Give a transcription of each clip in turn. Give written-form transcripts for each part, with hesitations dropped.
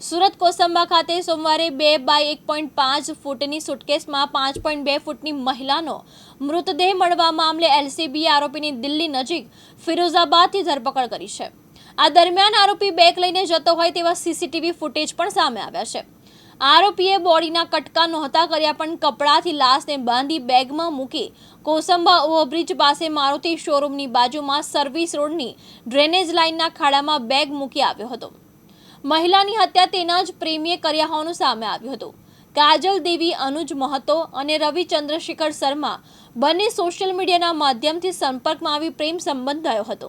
સુરત કોસંબા ખાતે સોમવારે 2 બાય 1.5 ફૂટની સુટકેસમાં 5.2 ફૂટની મહિલાનો મૃતદેહ મળવા મામલે એલસીબીએ આરોપીની દિલ્હી નજીક ફિરોઝાબાદથી ધરપકડ કરી છે। આ દરમિયાન આરોપી બેગ લઈને જતો હોય તેવા સીસીટીવી ફૂટેજ પણ સામે આવ્યા છે। આરોપીએ બોડીના કટકા નહોતા કર્યા પણ કપડાથી લાશને બાંધી બેગમાં મૂકી કોસંબા ઓવરબ્રિજ પાસે મારુતિ શોરૂમની બાજુમાં સર્વિસ રોડની ડ્રેનેજ લાઇનના ખાડામાં બેગ મૂકી આવ્યો હતો। મહિલાની હત્યા તેના જ પ્રેમીએ કર્યા હોવાનું સામે આવ્યું હતું। કાજલ દેવી, અનુજ મહતો અને રવિ ચંદ્રશેખર શર્મા બંને સોશિયલ મીડિયાના માધ્યમથી સંપર્કમાં આવી પ્રેમ સંબંધ થયો હતો।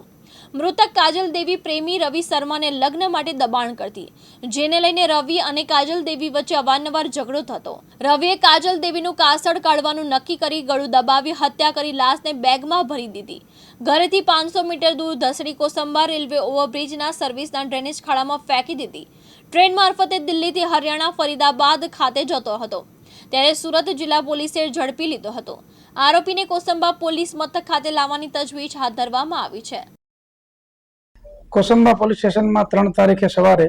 મૃતક કાજલ દેવી પ્રેમી રવિ શર્માને લગ્ન માટે દબાણ કરતી, જેને લઈને રવિ અને કાજલ દેવી વચ્ચે અવારનવાર ઝઘડો થતો। રવિએ કાજલ દેવીનું કાસળ કાઢવાનું નક્કી કરી ગળું દબાવી હત્યા કરી લાશને બેગમાં ભરી દીધી। ઘરેથી 500 મીટર દૂર ધસડી કોસંબા રેલવે ઓવરબ્રિજના સર્વિસના ડ્રેનેજ ખાડામાં ફેંકી દીધી। ટ્રેન મારફતે દિલ્હીથી હરિયાણા ફરીદાબાદ ખાતે જતો હતો ત્યારે સુરત જિલ્લા પોલીસે ઝડપી લીધો હતો। આરોપીને કોસંબા પોલીસ મથક ખાતે લાવવાની તજવીજ હાથ ધરવામાં આવી છે। કોસંબા પોલીસ સ્ટેશનમાં 3 તારીખે સવારે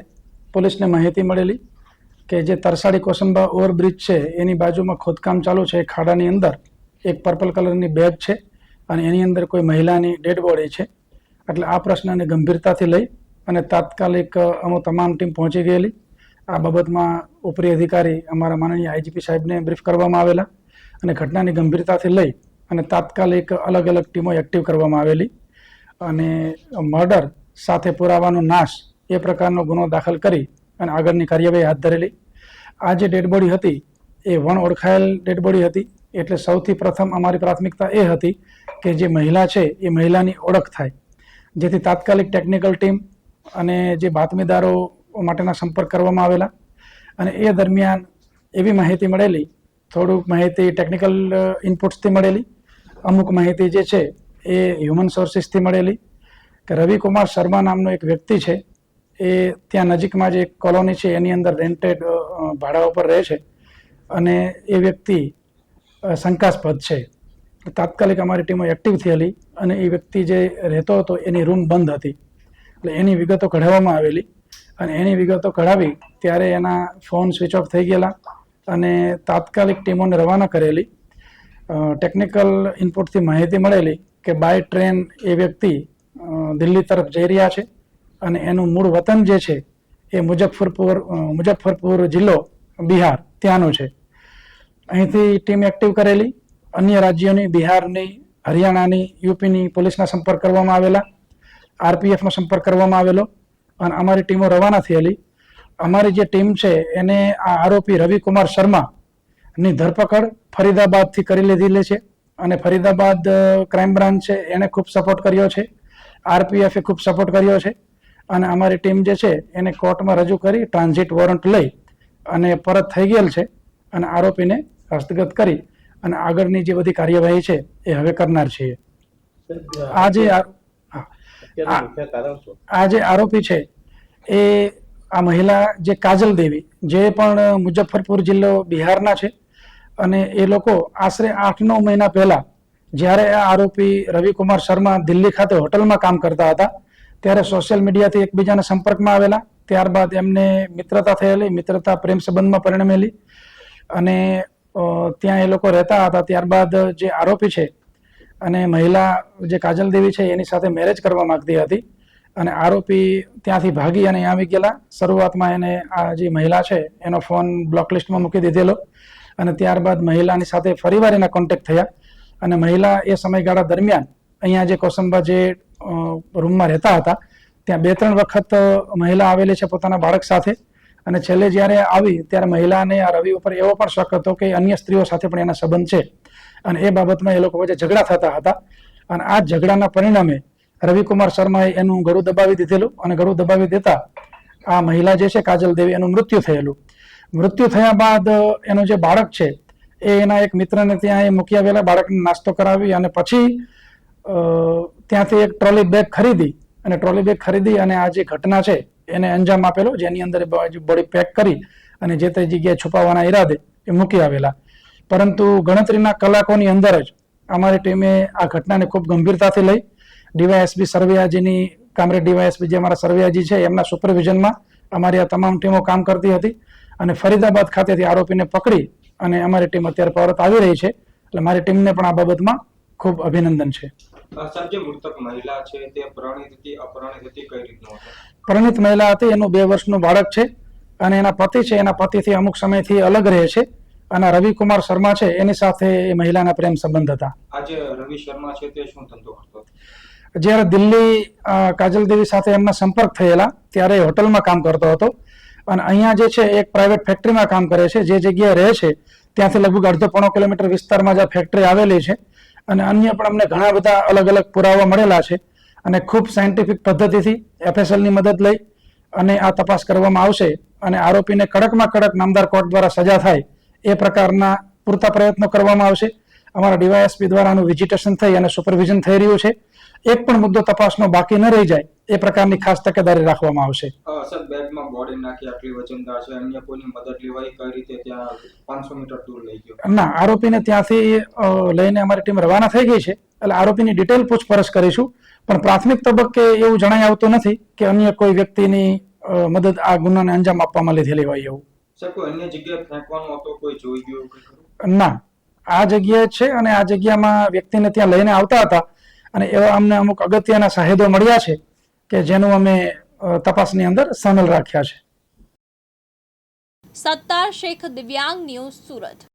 પોલીસને માહિતી મળેલી કે જે તરસાડી કોસંબા ઓવરબ્રિજ છે એની બાજુમાં ખોદકામ ચાલુ છે। ખાડાની અંદર એક પર્પલ કલરની બેગ છે અને એની અંદર કોઈ મહિલાની ડેડ બોડી છે। એટલે આ પ્રશ્નને ગંભીરતાથી લઈ અને તાત્કાલિક અમો તમામ ટીમ પહોંચી ગયેલી। આ બાબતમાં ઉપરી અધિકારી અમારા માનનીય આઈજીપી સાહેબને બ્રીફ કરવામાં આવેલા અને ઘટનાની ગંભીરતાથી લઈ અને તાત્કાલિક અલગ અલગ ટીમો એક્ટિવ કરવામાં આવેલી અને મર્ડર સાથે પુરાવાનો નાશ એ પ્રકારનો ગુનો દાખલ કરી અને આગળની કાર્યવાહી હાથ ધરેલી। આ જે ડેડ બોડી હતી એ વણ ઓળખાયેલ ડેડ બોડી હતી, એટલે સૌથી પ્રથમ અમારી પ્રાથમિકતા એ હતી કે જે મહિલા છે એ મહિલાની ઓળખ થાય, જેથી તાત્કાલિક ટેકનિકલ ટીમ અને જે બાતમીદારો માટેના સંપર્ક કરવામાં આવેલા અને એ દરમિયાન એવી માહિતી મળેલી, થોડુંક માહિતી ટેકનિકલ ઇનપુટ્સથી મળેલી, અમુક માહિતી જે છે એ હ્યુમન સોર્સિસથી મળેલી કે રવિકુમાર શર્મા નામનો એક વ્યક્તિ છે એ ત્યાં નજીકમાં જે એક કોલોની છે એની અંદર રેન્ટેડ ભાડા ઉપર રહે છે અને એ વ્યક્તિ શંકાસ્પદ છે। તાત્કાલિક અમારી ટીમો એક્ટિવ થયેલી અને એ વ્યક્તિ જે રહેતો હતો એની રૂમ બંધ હતી, એટલે એની વિગતો કઢાવવામાં આવેલી અને એની વિગતો કઢાવી ત્યારે એના ફોન સ્વિચ ઓફ થઈ ગયેલા અને તાત્કાલિક ટીમોને રવાના કરેલી। ટેકનિકલ ઇનપુટથી માહિતી મળેલી કે બાય ટ્રેન એ વ્યક્તિ દિલ્હી તરફ જઈ રહ્યા છે અને એનું મૂળ વતન જે છે એ મુઝફ્ફરપુર જિલ્લો બિહાર ત્યાંનો છે। અહીંથી ટીમ એક્ટિવ કરેલી, અન્ય રાજ્યોની, બિહારની, હરિયાણાની, યુપીની પોલીસના સંપર્ક કરવામાં આવેલા, આરપીએફનો સંપર્ક કરવામાં આવેલો અને અમારી ટીમો રવાના થયેલી। અમારી જે ટીમ છે એને આ આરોપી રવિકુમાર શર્માની ધરપકડ ફરીદાબાદથી કરી લીધેલી છે અને ફરીદાબાદ ક્રાઇમ બ્રાન્ચ છે એને ખૂબ સપોર્ટ કર્યો છે, આરપીએફે ખૂબ સપોર્ટ કર્યો છે અને અમારી ટીમ જે છે એને કોર્ટમાં રજૂ કરી ટ્રાન્ઝિટ વોરંટ લઈ અને પરત થઈ ગયેલ છે અને આરોપીને હસ્તગત કરી અને આગળની જે બધી કાર્યવાહી છે એ હવે કરનાર છીએ। આ જે આરોપી છે એ આ મહિલા જે કાજલ દેવી જે પણ મુઝફ્ફરપુર જિલ્લો બિહારના છે અને એ લોકો આશરે 8-9 મહિના પહેલા જ્યારે આ આરોપી રવિકુમાર શર્મા દિલ્હી ખાતે હોટલમાં કામ કરતા હતા ત્યારે સોશિયલ મીડિયાથી એકબીજાના સંપર્કમાં આવેલા। ત્યારબાદ એમને મિત્રતા થયેલી, મિત્રતા પ્રેમ સંબંધમાં પરિણમેલી અને ત્યાં એ લોકો રહેતા હતા। ત્યારબાદ જે આરોપી છે અને મહિલા જે કાજલ દેવી છે એની સાથે મેરેજ કરવા માંગતી હતી અને આરોપી ત્યાંથી ભાગી અને આવી ગયેલા। શરૂઆતમાં એને આ જે મહિલા છે એનો ફોન બ્લોકલિસ્ટમાં મૂકી દીધેલો અને ત્યારબાદ મહિલાની સાથે ફરીવાર એના કોન્ટેક્ટ થયા અને મહિલા એ સમયગાળા દરમિયાન અહીંયા જે કોસંબા જે રૂમમાં રહેતા હતા ત્યાં 2-3 વખત મહિલા આવેલી છે પોતાના બાળક સાથે અને છેલ્લે જ્યારે આવી ત્યારે મહિલાને આ રવિ ઉપર એવો પણ શક હતો કે અન્ય સ્ત્રીઓ સાથે પણ એના સંબંધ છે અને એ બાબતમાં એ લોકો વચ્ચે ઝઘડા થતા હતા અને આ ઝઘડાના પરિણામે રવિકુમાર શર્માએ એનું ગળું દબાવી દીધેલું અને ગળું દબાવી દેતા આ મહિલા જે છે કાજલ દેવી એનું મૃત્યુ થયેલું। મૃત્યુ થયા બાદ એનું જે બાળક છે એ એના એક મિત્રને ત્યાં એ મૂકી આવેલા, બાળકને નાસ્તો કરાવી અને પછી ત્યાંથી એક ટ્રોલી બેગ ખરીદી અને આ જે ઘટના છે એને અંજામ આપેલો, જેની અંદર બોડી પેક કરી અને જે તે જગ્યાએ છુપાવવાના ઈરાદે એ મૂકી આવેલા। પરંતુ ગણતરીના કલાકોની અંદર જ અમારી ટીમે આ ઘટનાને ખૂબ ગંભીરતાથી લઈ ડીવાયએસપી સરવૈયાજીની કામરેજ ડીવાયએસપી જે અમારા સરવૈયાજી છે એમના સુપરવિઝનમાં અમારી આ તમામ ટીમો કામ કરતી હતી અને ફરીદાબાદ ખાતેથી આરોપીને પકડી અને અમારી ટીમ અત્યારે પરત આવી રહી છે. એટલે મારી ટીમને પણ આ બાબતમાં ખૂબ અભિનંદન છે. સર, જે મૃતક મહિલા છે તે પ્રણીત હતી, અપરિણીત હતી, કઈ રીતનું હતું? પરિણીત મહિલા હતી, એનું 2 વર્ષનું બાળક છે અને એના પતિ છે, એના પતિથી અમુક સમયથી અલગ રહે છે અને રવિકુમાર શર્મા છે એની સાથે એ મહિલાના પ્રેમ સંબંધ હતા. આ જે રવિ શર્મા છે તે શું ધંધો કરતો હતો? જ્યારે દિલ્હી કાજલ દેવી સાથે એમના સંપર્ક થયેલા ત્યારે એ હોટલમાં કામ કરતો હતો અને અહીંયા જે છે એક પ્રાઇવેટ ફેક્ટરીમાં કામ કરે છે. જે જગ્યાએ રહે છે ત્યાંથી લગભગ 1.5 કિલોમીટર વિસ્તારમાં જ આ ફેક્ટરી આવેલી છે અને અન્ય પણ અમને ઘણા બધા અલગ અલગ પુરાવા મળેલા છે અને ખૂબ સાયન્ટિફિક પદ્ધતિથી FSLની મદદ લઈ અને આ તપાસ કરવામાં આવશે અને આરોપીને કડકમાં કડક નામદાર કોર્ટ દ્વારા સજા થાય એ પ્રકારના પૂરતા પ્રયત્નો કરવામાં આવશે. અમારા ડીવાયએસપી દ્વારા આનું વિઝિટેશન થઈ અને સુપરવિઝન થઈ રહ્યું છે. એક પણ મુદ્દો તપાસનો બાકી ન રહી જાય એ પ્રકારની ખાસ તકેદારી રાખવામાં આવશે. સર, બેગમાં બોડી નાખી, આટલી વજનદાર છે, અન્ય કોઈની મદદ લેવાય, કઈ રીતે ત્યાં 500 મીટર દૂર લઈ ગયો? ના, આરોપીને ત્યાંથી લઈને અમારી ટીમ રવાના થઈ ગઈ છે. એટલે આરોપીની ડિટેલ પૂછપરછ કરીશું, પણ પ્રાથમિક તબક્કે એવું જણાઈ આવતું નથી કે અન્ય કોઈ વ્યક્તિની મદદ આ ગુનાને અંજામ આપવામાં લીધેલી હોય એવું. સર, કોઈ અન્ય જગ્યાએ ફેંકવાનો હતો, કોઈ જોઈ ગયું કંઈ ખરું? ના, આ જગ્યાએ જ છે અને આ જગ્યામાં વ્યક્તિને ત્યાં લઈને આવતા હતા અને એવા અમને અમુક અગત્યના સાહેદો મળ્યા છે કે જેનું અમે તપાસની અંદર સામેલ રાખ્યા છે. સત્તાર શેખ, દિવ્યાંગ ન્યૂઝ, સુરત.